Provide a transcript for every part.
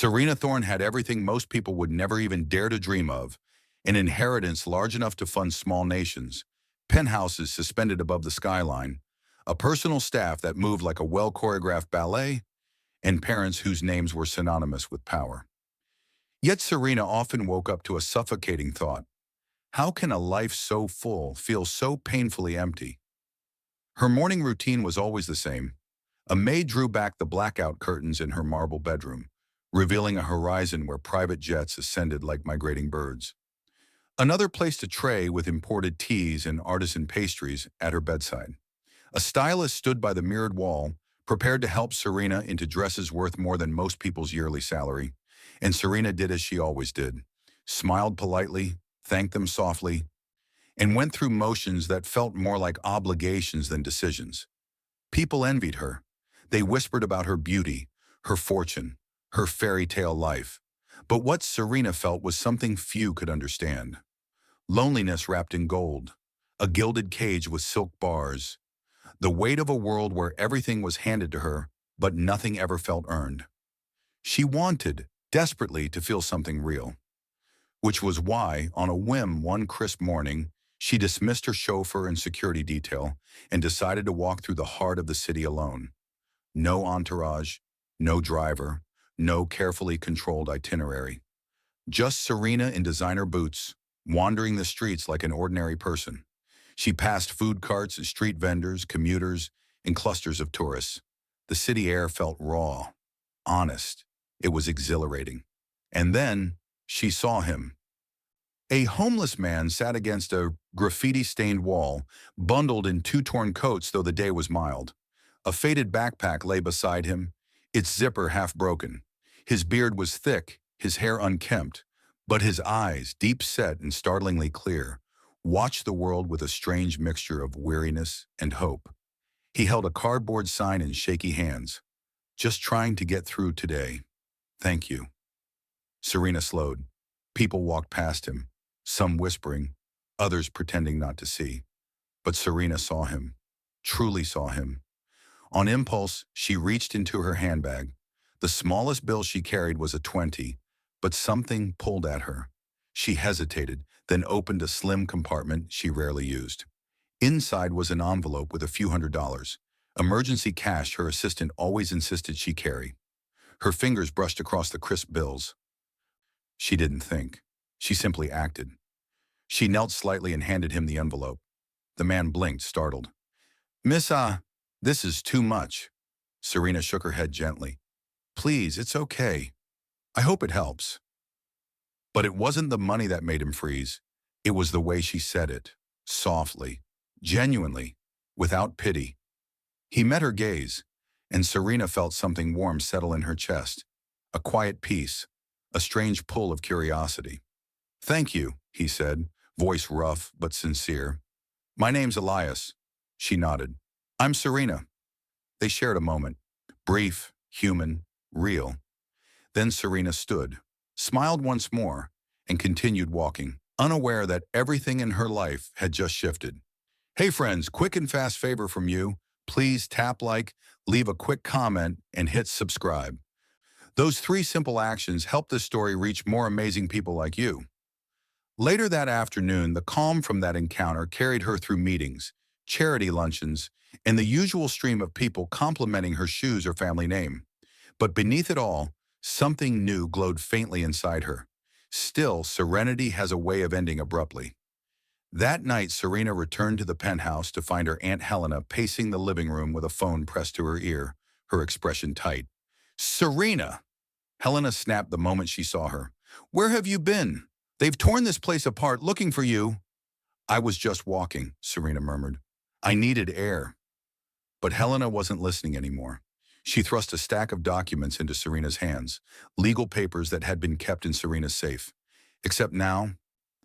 Serena Thorne had everything most people would never even dare to dream of: an inheritance large enough to fund small nations, penthouses suspended above the skyline, a personal staff that moved like a well-choreographed ballet, and parents whose names were synonymous with power. Yet Serena often woke up to a suffocating thought: how can a life so full feel so painfully empty? Her morning routine was always the same. A maid drew back the blackout curtains in her marble bedroom, revealing a horizon where private jets ascended like migrating birds. Another placed a tray with imported teas and artisan pastries at her bedside. A stylist stood by the mirrored wall, prepared to help Serena into dresses worth more than most people's yearly salary. And Serena did as she always did: smiled politely, thanked them softly, and went through motions that felt more like obligations than decisions. People envied her. They whispered about her beauty, her fortune, her fairy tale life. But what Serena felt was something few could understand: loneliness wrapped in gold, a gilded cage with silk bars, the weight of a world where everything was handed to her, but nothing ever felt earned. She wanted, desperately, to feel something real, which was why, on a whim one crisp morning, she dismissed her chauffeur and security detail and decided to walk through the heart of the city alone. No entourage, no driver, no carefully controlled itinerary. Just Serena in designer boots, wandering the streets like an ordinary person. She passed food carts, street vendors, commuters, and clusters of tourists. The city air felt raw, honest. It was exhilarating. And then she saw him. A homeless man sat against a graffiti-stained wall, bundled in two torn coats though the day was mild. A faded backpack lay beside him, its zipper half broken. His beard was thick, his hair unkempt, but his eyes, deep set and startlingly clear, watched the world with a strange mixture of weariness and hope. He held a cardboard sign in shaky hands: "Just trying to get through today. Thank you." Serena slowed. People walked past him, some whispering, others pretending not to see. But Serena saw him, truly saw him. On impulse, she reached into her handbag. The smallest bill she carried was a 20, but something pulled at her. She hesitated, then opened a slim compartment she rarely used. Inside was an envelope with a few $100s, emergency cash her assistant always insisted she carry. Her fingers brushed across the crisp bills. She didn't think. She simply acted. She knelt slightly and handed him the envelope. The man blinked, startled. "Miss, this is too much." Serena shook her head gently. "Please, it's okay. I hope it helps." But it wasn't the money that made him freeze. It was the way she said it, softly, genuinely, without pity. He met her gaze, and Serena felt something warm settle in her chest, a quiet peace, a strange pull of curiosity. "Thank you," he said, voice rough but sincere. "My name's Elias." She nodded. "I'm Serena." They shared a moment, brief, human, real. Then Serena stood, smiled once more, and continued walking, unaware that everything in her life had just shifted. Hey friends, quick and fast favor from you. Please tap like, leave a quick comment, and hit subscribe. Those 3 simple actions help this story reach more amazing people like you. Later that afternoon, the calm from that encounter carried her through meetings, charity luncheons, and the usual stream of people complimenting her shoes or family name. But beneath it all, something new glowed faintly inside her. Still, serenity has a way of ending abruptly. That night, Serena returned to the penthouse to find her Aunt Helena pacing the living room with a phone pressed to her ear, her expression tight. "Serena!" Helena snapped the moment she saw her. "Where have you been? They've torn this place apart looking for you." "I was just walking," Serena murmured. "I needed air." But Helena wasn't listening anymore. She thrust a stack of documents into Serena's hands, legal papers that had been kept in Serena's safe. Except now,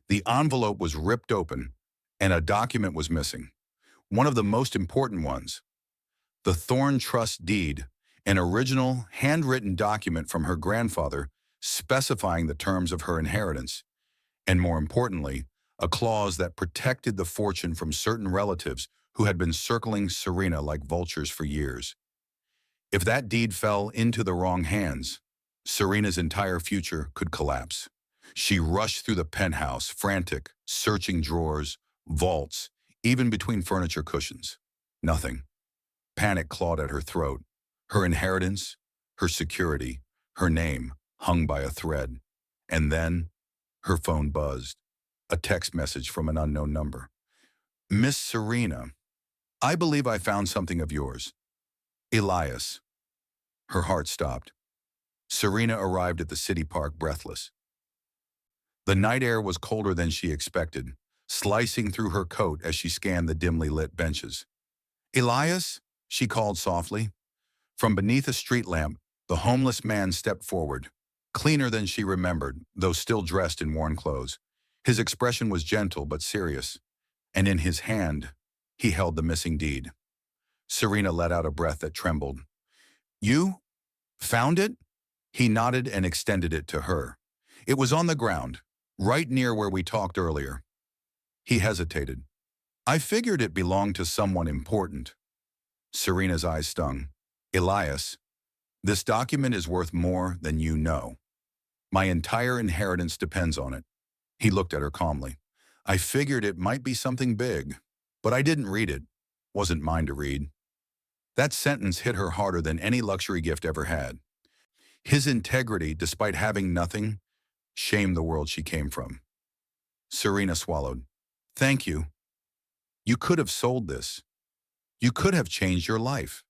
the envelope was ripped open, and a document was missing. One of the most important ones: the Thorne Trust deed, an original, handwritten document from her grandfather specifying the terms of her inheritance, and more importantly, a clause that protected the fortune from certain relatives who had been circling Serena like vultures for years. If that deed fell into the wrong hands, Serena's entire future could collapse. She rushed through the penthouse, frantic, searching drawers, vaults, even between furniture cushions. Nothing. Panic clawed at her throat. Her inheritance, her security, her name hung by a thread. And then, her phone buzzed. A text message from an unknown number. Miss Serena, I believe I found something of yours. Elias. Her heart stopped. Serena arrived at the city park breathless. The night air was colder than she expected, slicing through her coat as she scanned the dimly lit benches. Elias, she called softly. From beneath a street lamp, the homeless man stepped forward, cleaner than she remembered, though still dressed in worn clothes. His expression was gentle but serious, and in his hand, he held the missing deed. Serena let out a breath that trembled. You found it? He nodded and extended it to her. It was on the ground, right near where we talked earlier. He hesitated. I figured it belonged to someone important. Serena's eyes stung. Elias, this document is worth more than you know. My entire inheritance depends on it. He looked at her calmly. I figured it might be something big, but I didn't read it. Wasn't mine to read. That sentence hit her harder than any luxury gift ever had. His integrity, despite having nothing, shamed the world she came from. Serena swallowed. Thank you. You could have sold this. You could have changed your life.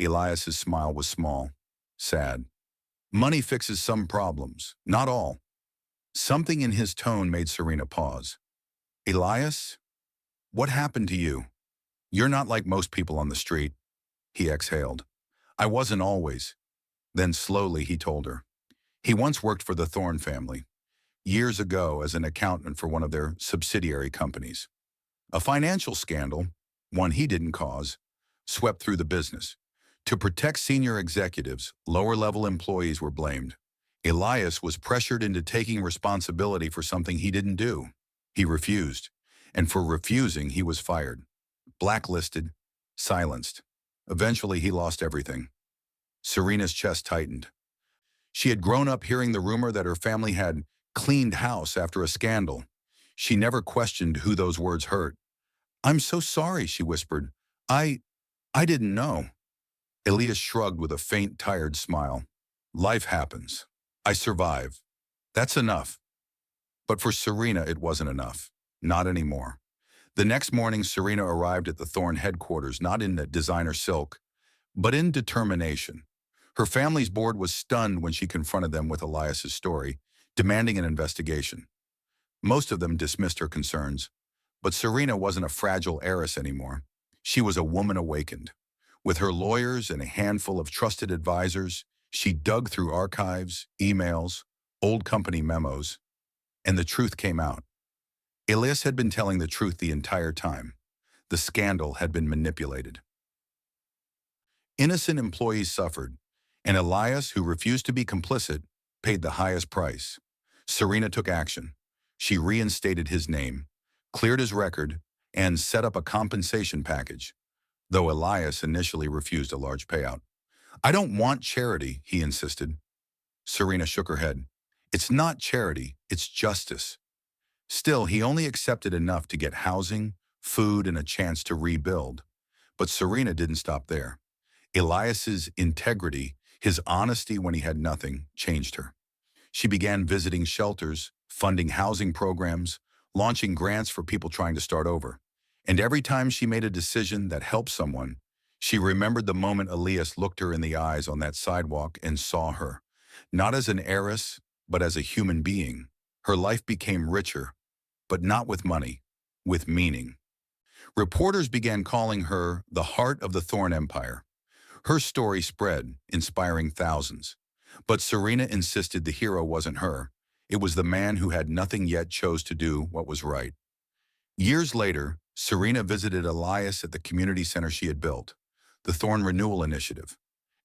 Elias's smile was small, sad. Money fixes some problems, not all. Something in his tone made Serena pause. Elias, what happened to you? You're not like most people on the street. He exhaled. I wasn't always. Then slowly he told her. He once worked for the Thorne family, years ago as an accountant for one of their subsidiary companies. A financial scandal, one he didn't cause, swept through the business. To protect senior executives, lower-level employees were blamed. Elias was pressured into taking responsibility for something he didn't do. He refused, and for refusing, he was fired, blacklisted, silenced. Eventually, he lost everything. Serena's chest tightened. She had grown up hearing the rumor that her family had cleaned house after a scandal. She never questioned who those words hurt. I'm so sorry, she whispered. I didn't know. Elias shrugged with a faint, tired smile. Life happens. I survive. That's enough. But for Serena, it wasn't enough. Not anymore. The next morning, Serena arrived at the Thorne headquarters, not in designer silk, but in determination. Her family's board was stunned when she confronted them with Elias's story, demanding an investigation. Most of them dismissed her concerns, but Serena wasn't a fragile heiress anymore. She was a woman awakened. With her lawyers and a handful of trusted advisors, she dug through archives, emails, old company memos, and the truth came out. Elias had been telling the truth the entire time. The scandal had been manipulated. Innocent employees suffered, and Elias, who refused to be complicit, paid the highest price. Serena took action. She reinstated his name, cleared his record, and set up a compensation package, though Elias initially refused a large payout. I don't want charity, he insisted. Serena shook her head. It's not charity, it's justice. Still, he only accepted enough to get housing, food, and a chance to rebuild. But Serena didn't stop there. Elias's integrity, his honesty when he had nothing, changed her. She began visiting shelters, funding housing programs, launching grants for people trying to start over. And every time she made a decision that helped someone, she remembered the moment Elias looked her in the eyes on that sidewalk and saw her, not as an heiress, but as a human being. Her life became richer, but not with money, with meaning. Reporters began calling her the heart of the Thorne Empire. Her story spread, inspiring thousands. But Serena insisted the hero wasn't her. It was the man who had nothing yet chose to do what was right. Years later, Serena visited Elias at the community center she had built, the Thorne Renewal Initiative.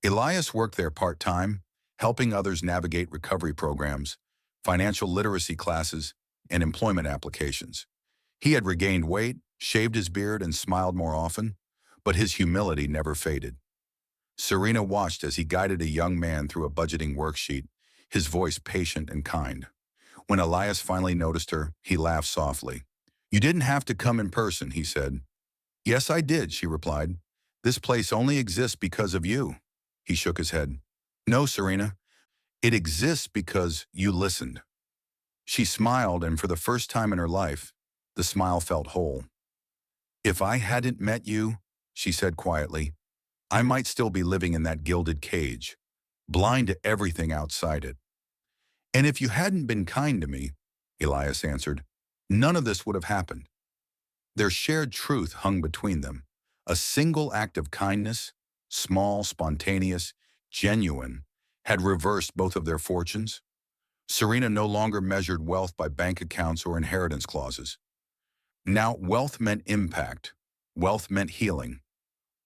Elias worked there part-time, helping others navigate recovery programs, financial literacy classes, and employment applications. He had regained weight, shaved his beard, and smiled more often, but his humility never faded. Serena watched as he guided a young man through a budgeting worksheet, his voice patient and kind. When Elias finally noticed her, he laughed softly. "You didn't have to come in person," he said. "Yes, I did," she replied. "This place only exists because of you." He shook his head. "No, Serena, it exists because you listened." She smiled, and for the first time in her life, the smile felt whole. "If I hadn't met you," she said quietly, "I might still be living in that gilded cage, blind to everything outside it." "And if you hadn't been kind to me," Elias answered, "none of this would have happened." Their shared truth hung between them. A single act of kindness, small, spontaneous, genuine, had reversed both of their fortunes. Serena no longer measured wealth by bank accounts or inheritance clauses. Now, wealth meant impact. Wealth meant healing.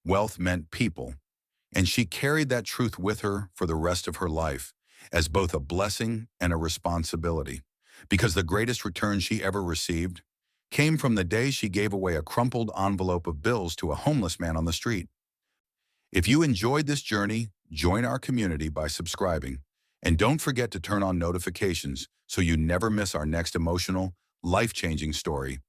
Wealth meant people. And she carried that truth with her for the rest of her life as both a blessing and a responsibility. Because the greatest return she ever received came from the day she gave away a crumpled envelope of bills to a homeless man on the street. If you enjoyed this journey, join our community by subscribing. And don't forget to turn on notifications so you never miss our next emotional, life-changing story.